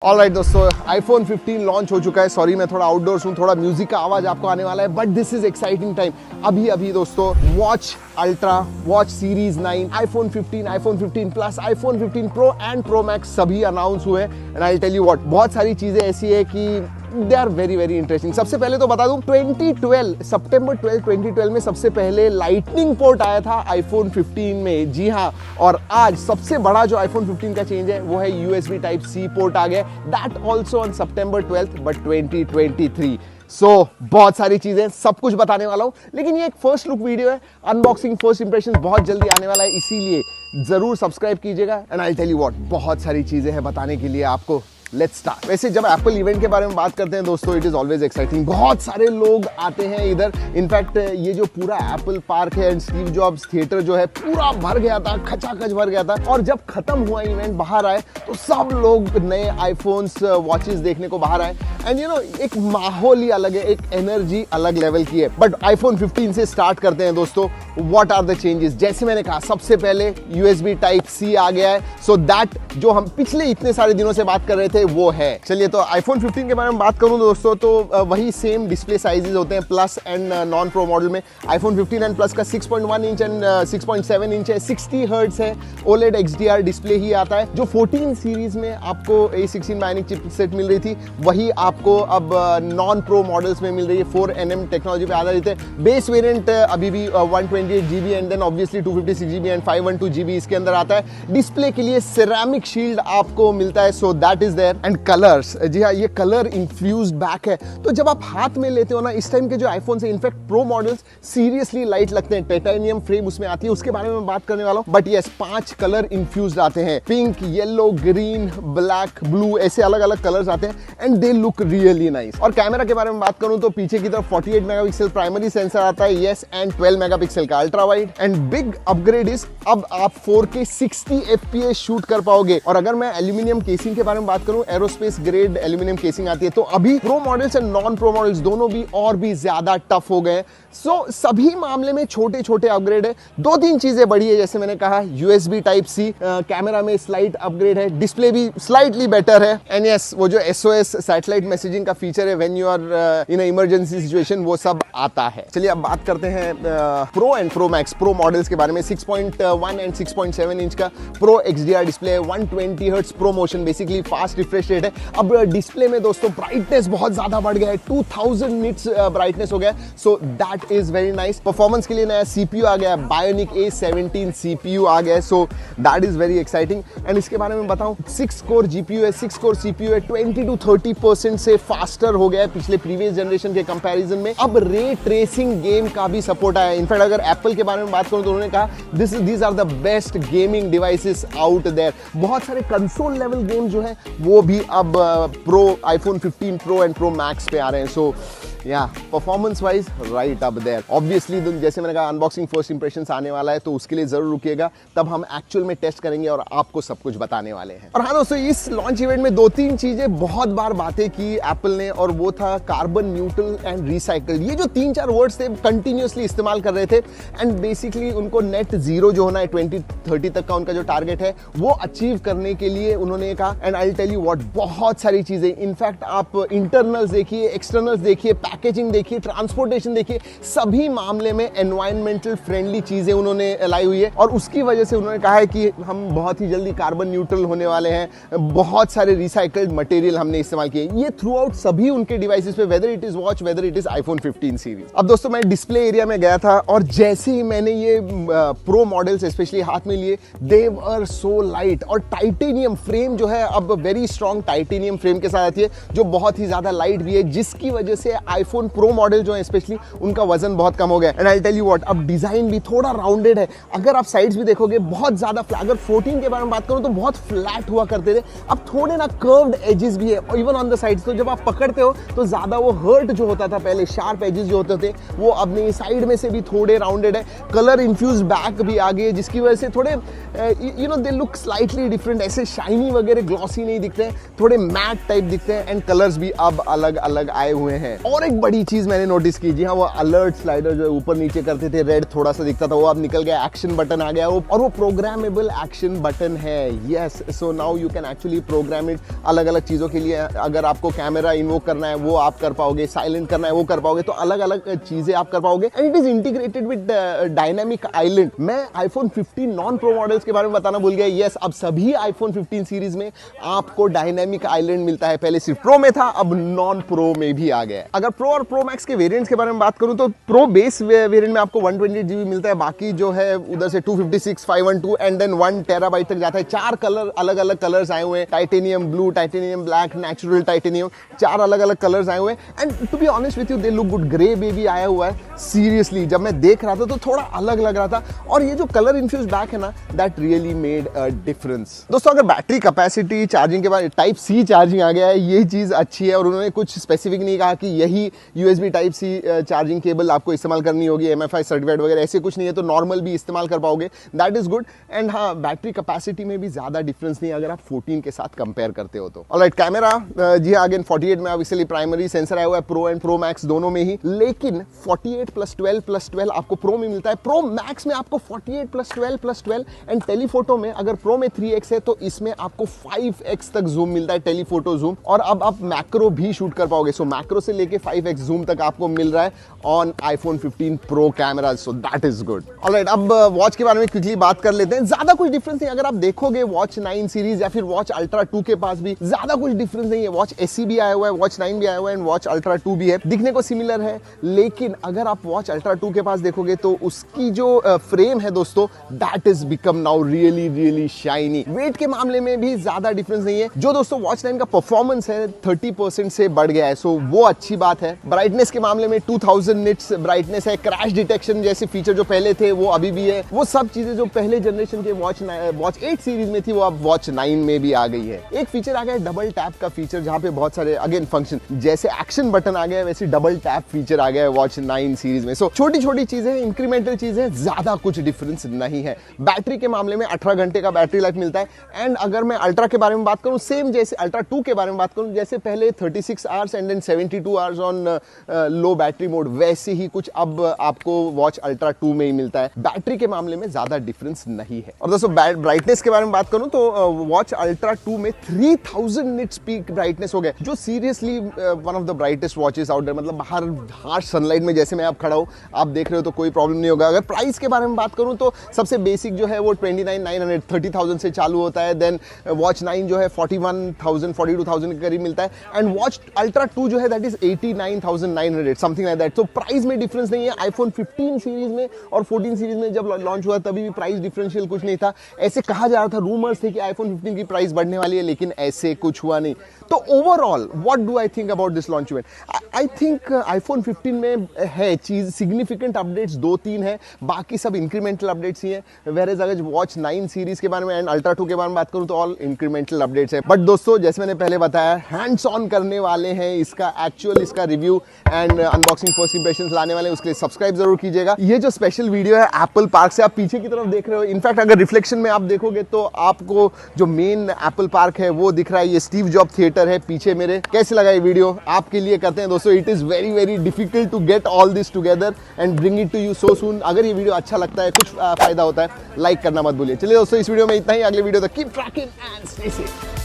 Alright दोस्तों, iPhone 15 launch हो चुका है। सॉरी मैं थोड़ा आउटडोर्स हूँ, थोड़ा म्यूजिक का आवाज आपको आने वाला है, but this is exciting time. अभी दोस्तों watch ultra, watch series 9, iPhone 15, iPhone 15 plus, iPhone 15 pro and pro max सभी अनाउंस हुए and I tell you what, बहुत सारी चीजें ऐसी है कि they are very very interesting. सबसे पहले तो बता दूं, 2012 सितंबर 12 2012 में सबसे पहले लाइटनिंग पोर्ट आया था आईफोन 15 में। जी हाँ, और आज सबसे बड़ा जो आईफोन 15 का चेंज है वो है यूएसबी टाइप सी पोर्ट आ गया, that also on September 12 but 2023। बहुत सारी चीजें, सब कुछ बताने वाला हूं, लेकिन ये एक फर्स्ट लुक वीडियो है, अनबॉक्सिंग फर्स्ट इंप्रेशन बहुत जल्दी आने वाला है, इसीलिए जरूर सब्सक्राइब कीजिएगा and I tell you what, बहुत सारी चीजें हैं बताने के लिए आपको। Let's start. वैसे जब एप्पल इवेंट के बारे में बात करते हैं दोस्तों, इट इज ऑलवेज एक्साइटिंग। बहुत सारे लोग आते हैं इधर। इनफैक्ट ये जो पूरा एप्पल पार्क है एंड स्टीव जॉब्स थिएटर जो है पूरा भर गया था, खचाखच भर गया था। और जब खत्म हुआ इवेंट, बाहर आए तो सब लोग नए आईफोन्स, वॉचेस देखने को बाहर आए एंड यू नो एक माहौल ही अलग है, एक एनर्जी अलग लेवल की है। बट आईफोन 15 से स्टार्ट करते हैं दोस्तों। What are the changes? जैसे मैंने कहा, सबसे पहले यूएसबी टाइप सी आ गया है, सो दैट जो हम पिछले इतने सारे दिनों से बात कर रहे थे वो है। चलिए, तो आईफोन 15 के बारे में बात करूं दोस्तों, तो वही सेम डिस्प्ले साइजेस होते हैं plus and non pro model में। आईफोन 15 एंड प्लस का 6.1 इंच एंड 6.7 इंच है, 60 हर्ट्ज है, ओलेड XDR डिस्प्ले ही आता है। जो 14 सीरीज में आपको A16 बायोनिक चिपसेट मिल रही थी, वही आपको अब नॉन प्रो मॉडल्स में मिल रही है। 4nm टेक्नोलॉजी पे आधारित है। बेस वेरिएंट अभी भी 128GB and then obviously 256GB and 512GB इसके अंदर आता है। डिस्प्ले के लिए सिरेमिक शील्ड आपको मिलता है, so that is there. And colours, जी हाँ, ये कलर इन्फ्यूज्ड बैक है, तो जब आप हाथ में लेते हो ना, इस टाइम के जो आईफोन है, in fact pro models seriously light लगते हैं। टाइटेनियम फ्रेम उसमें आती है, उसके बारे में बात करने वाला हूं। बट यस, 5 कलर इन्फ्यूज्ड आते हैं, pink, yellow, green, black, blue, ऐसे अलग अलग कलर्स आते हैं and they look really nice. और कैमरा के बारे में बात करूं तो पीछे की तरफ 48 मेगापिक्सल प्राइमरी सेंसर आता है, यस, एंड 12 मेगापिक्सल का ultra wide. And big upgrade is, अब आप 4K 60 FPS शूट कर पाओगे। और अगर मैं एल्यूमिनियम केसिंग के बारे में बात करूं, एरोस्पेस ग्रेड एल्यूमिनियम केसिंग आती है, तो अभी pro models and non pro models दोनों भी और भी ज्यादा टफ हो गए। सो सभी मामले में छोटे छोटे अपग्रेड है। 2-3 चीजें बड़ी है, जैसे मैंने कहा, यूएसबी टाइप सी, कैमरा में स्लाइट अपग्रेड है, डिस्प्ले भी स्लाइटली बेटर है एंड यस, वो जो SOS सैटेलाइट मैसेजिंग का फीचर है when you are in emergency situation, वो सब आता है। चलिए अब बात करते हैं pro and pro max pro models के बारे में। 6.1 एंड 6.7 इंच का प्रो XDR डिस्प्ले है, 120 hertz pro motion, basically fast refresh rate है। अब डिस्प्ले में दोस्तों ब्राइटनेस बहुत ज्यादा बढ़ गया है, 2000 निट्स ब्राइटनेस हो गया, सो that is very nice. Performance के लिए नया CPU आ गया, बायोनिक A17 CPU आ गया, सो that is very exciting. And इसके बारे में बताऊं, 6 कोर GPU है, 6 कोर CPU है, 20 to 30% से फास्टर हो गया है पिछले प्रीवियस जनरेशन के कंपैरिजन में। अब रे ट्रेसिंग गेम का भी सपोर्ट आया है। इनफैक्ट अगर एप्पल के बारे में बात करूं तो उन्होंने कहा these are the best gaming devices out there. बहुत सारे कंसोल लेवल गेम जो है वो भी अब pro iPhone 15 pro and pro max पे आ रहे हैं। So yeah performance wise right up there. Obviously जैसे मैंने कहा, अनबॉक्सिंग फर्स्ट इंप्रेशंस आने वाला है, तो उसके लिए जरूर रुकिएगा, तब हम एक्चुअल में टेस्ट करेंगे और आपको सब कुछ बताने वाले हैं। और हाँ दोस्तों, इस लॉन्च इवेंट में 2-3 चीजें बहुत बार बातें की एप्पल ने, और वो था कार्बन न्यूट्रल एंड रिसाइकल्ड। ये जो 3-4 वर्ड्स थे कंटिन्यूअसली इस्तेमाल कर रहे थे एंड बेसिकली उनको नेट जीरो जो होना है 2030 तक का उनका जो टारगेट है, वो अचीव करने के लिए उन्होंने कहा। And I tell you what, बहुत सारी चीजें, इनफैक्ट आप इंटरनल्स देखिए, एक्सटर्नल्स देखिए, पैकेजिंग देखिए, ट्रांसपोर्टेशन देखिए, सभी मामले में एनवायरमेंटल फ्रेंडली चीजें उन्होंने लाई हुई है। और उसकी वजह से उन्होंने कहा है कि हम बहुत ही जल्दी कार्बन न्यूट्रल होने वाले हैं। बहुत सारे रिसाइकल्ड मटेरियल हमने इस्तेमाल किए, ये थ्रू आउट सभी उनके डिवाइसेस पे, whether it is watch, whether it is iPhone 15 series. अब दोस्तों, मैं डिस्प्ले एरिया में गया था और जैसे ही मैंने ये प्रो मॉडल्स स्पेशली हाथ में लिए, दे वर सो लाइट। और टाइटेनियम फ्रेम जो है, अब वेरी स्ट्रॉन्ग टाइटेनियम फ्रेम के साथ आती है, जो बहुत ही ज्यादा लाइट भी है, जिसकी वजह से आईफोन प्रो मॉडल जो है स्पेशली उनका वजन बहुत कम हो गया। And I tell you what, अब डिजाइन भी थोड़ा राउंडेड है। अगर आप साइड्स भी देखोगे, बहुत ज्यादा अगर 14 के बारे में बात करूं तो बहुत फ्लैट हुआ करते थे, अब थोड़े ना कर्व्ड एजेस भी है इवन ऑन द साइड्स। तो जब आप पकड़ते हो तो ज्यादा वो हर्ट जो होता था पहले, शार्प एजेस जो होते थे, वो अब नहीं, साइड में से भी थोड़े राउंडेड है। कलर इन्फ्यूज बैक भी आ गए, जिसकी वजह से थोड़े you know they look slightly different, ऐसे शाइनी वगैरह ग्लॉसी नहीं दिखते हैं, थोड़े मैट टाइप दिखते हैं। एंड कलर्स भी अब अलग अलग आए हुए हैं। और एक बड़ी चीज मैंने नोटिस की, जी हाँ, वो अलर्ट स्लाइडर जो ऊपर नीचे करते थे, रेड थोड़ा सा दिखता था, वो अब निकल गया, एक्शन बटन आ गया, और वो प्रोग्रामेबल एक्शन बटन है। Yes, so now you can actually program it अलग अलग चीजों के लिए। अगर आपको कैमरा इन्वोक करना है वो आप कर पाओगे, साइलेंट करना है वो कर पाओगे, तो अलग अलग चीजें आप कर पाओगे। And it is integrated with dynamic island. मैं आईफोन 15 नॉन प्रो मॉडल्स के बारे में बताना भूल गया। यस, अब सभी आईफोन 15 सीरीज में आपको डायनामिक आइलैंड मिलता है। पहले सिर्फ प्रो में था, अब नॉन प्रो में भी आ गया है। अगर प्रो और प्रो मैक्स के वेरिएंट्स के बारे में बात करूं तो प्रो बेस वेरिएंट में आपको 128 GB मिलता है, बाकी जो है उधर से 256, 512 एंड देन 1 TB तक जाता है। 4 कलर, अलग अलग कलर्स आए हुए हैं, titanium blue, titanium black, natural titanium, 4 अलग अलग कलर्स आए हुए हैं। And to be honest with you, they look good. Grey baby आया हुआ है, सीरियसली जब मैं देख रहा था तो थोड़ा अलग लग रहा था, और ये जो कलर इन्फ्यूज बैक है ना, that really made a difference. दोस्तों, अगर बैटरी कैपेसिटी, चार्जिंग के बाद टाइप सी चार्जिंग आ गया है, ये चीज अच्छी है, और उन्होंने कुछ स्पेसिफिक नहीं कहा कि यही USB type C charging cable आपको इस्तेमाल करनी होगी, MFI सर्टिफाइड वगैरह ऐसे कुछ नहीं है, तो नॉर्मल भी इस्तेमाल कर पाओगे, दैट इज गुड। एंड हाँ, बैटरी कैपेसिटी में भी ज्यादा डिफरेंस नहीं है अगर आप 14 के साथ कंपेयर करते हो तो। ऑलराइट, कैमरा जी हाँ, अगेन 48 में ऑब्वियसली प्राइमरी सेंसर आया हुआ है, प्रो एंड प्रो मैक्स दोनों में ही, लेकिन 48+12+12 आपको प्रो में मिलता है। प्रो मैक्स में आपको 48+12+12, एंड टेलीफोटो में अगर प्रो में 3x है तो इसमें आपको 5x तक जूम मिलता है, टेलीफोटो जूम, और अब आप मैक्रो भी शूट कर पाओगे। सो मैक्रो से लेके 5x जूम तक आपको मिल रहा है on iPhone 15 pro camera, so that is good. Alright, अब वॉच के बारे में क्विकली बात कर लेते हैं। ज्यादा कुछ डिफरेंस नहीं, अगर आप देखोगे वॉच 9 सीरीज या फिर वॉच अल्ट्रा 2 के पास भी ज्यादा कुछ डिफरेंस नहीं है। वॉच SE भी आया हुआ है, वॉच 9 भी आया हुआ है, एंड वॉच अल्ट्रा 2 भी है, दिखने को सिमिलर है, लेकिन अगर आप वॉच अल्ट्रा 2 के पास देखोगे तो उसकी जो फ्रेम है दोस्तों, that is become now really really shiny. Weight के मामले में भी ज्यादा डिफरेंस नहीं है। जो दोस्तों वॉच 9 का परफॉर्मेंस है 30% से बढ़ गया है, सो वो अच्छी बात है। ब्राइटनेस के मामले में 2000 निट्स ब्राइटनेस है। क्रैश डिटेक्शन जैसे फीचर जो पहले थे वो अभी भी है। वो सब चीजें जो पहले जनरेशन के वॉच 8 सीरीज में थी वो अब वॉच 9 में भी आ गई है। एक फीचर आ गया है डबल टैप का फीचर, जहां पे बहुत सारे अगेन फंक्शन, जैसे एक्शन बटन आ गया है वैसे डबल टैप फीचर आ गया है वॉच 9 सीरीज में। सो छोटी छोटी चीजें, इंक्रीमेंटल चीजें, ज्यादा कुछ डिफरेंस नहीं है। बैटरी के मामले में 18 घंटे का बैटरी लाइफ मिलता है। एंड अगर मैं अल्ट्रा के बारे में बात करूं, सेम जैसे अल्ट्रा 2 के बारे में बात करूं, जैसे पहले 36 hours and then 72 hours on low battery mode, वैसे ही कुछ अब आपको वॉच अल्ट्रा 2 में ही मिलता है। बैटरी के मामले में ज्यादा डिफरेंस नहीं है। और दोस्तों ब्राइटनेस के बारे में बात करूं तो वॉच अल्ट्रा 2 में 3000 निट्स पीक ब्राइटनेस हो गया, जो seriously one of the brightest watches out there. मतलब बाहर हार्श सनलाइट में जैसे मैं आप खड़ा हूं, आप देख रहे हो तो कोई प्रॉब्लम नहीं होगा। अगर प्राइस के बारे में बात करूं तो सबसे बेसिक जो है वो 29,900 30,000 से चालू होता है। देन वॉच 9 जो है 41,000 42,000 के करीब मिलता है, एंड वॉच अल्ट्रा 2 जो है that is 89,900 something like that. तो प्राइस में डिफरेंस नहीं है। आईफोन 15 सीरीज में और 14 सीरीज में जब लॉन्च हुआ तभी भी प्राइस डिफरेंशियल कुछ नहीं था। ऐसे कहा जा रहा था, रूमर्स थे कि आईफोन 15 की प्राइस बढ़ने वाली है, लेकिन ऐसे कुछ हुआ नहीं। तो overall what do I think about this launch event? I think iPhone 15 में है चीज, सिग्निफिकेंट अपडेट्स 2-3 है, बाकी सब इंक्रीमेंटल अपडेट्स ही है। वेयरएज अगर वॉच 9 सीरीज के बारे में एंड अल्ट्रा 2 के बारे में बात करूं तो ऑल इंक्रीमेंटल अपडेट्स है। बट दोस्तों, जैसे मैंने पहले बताया, हैंड्स ऑन करने वाले हैं इसका एक्चुअल, इसका review and unboxing first impressions लाने वाले हैं, उसके लिए सब्सक्राइब जरूर कीजिएगा। ये जो स्पेशल वीडियो है एप्पल पार्क से, आप पीछे की तरफ देख रहे हो, इनफैक्ट अगर रिफ्लेक्शन में आप देखोगे तो आपको जो मेन एप्पल पार्क है वो दिख रहा है। ये स्टीव जॉब थिएटर है पीछे मेरे। कैसे लगा ये वीडियो? आपके लिए करते हैं दोस्तों। It is very very difficult to get all this together and bring it to you so soon. अगर ये वीडियो अच्छा लगता है, कुछ फायदा होता है, लाइक करना मत भूलिए। चलिए दोस्तों, इस वीडियो में इतना ही। अगले वीडियो तक keep trekking and stay safe.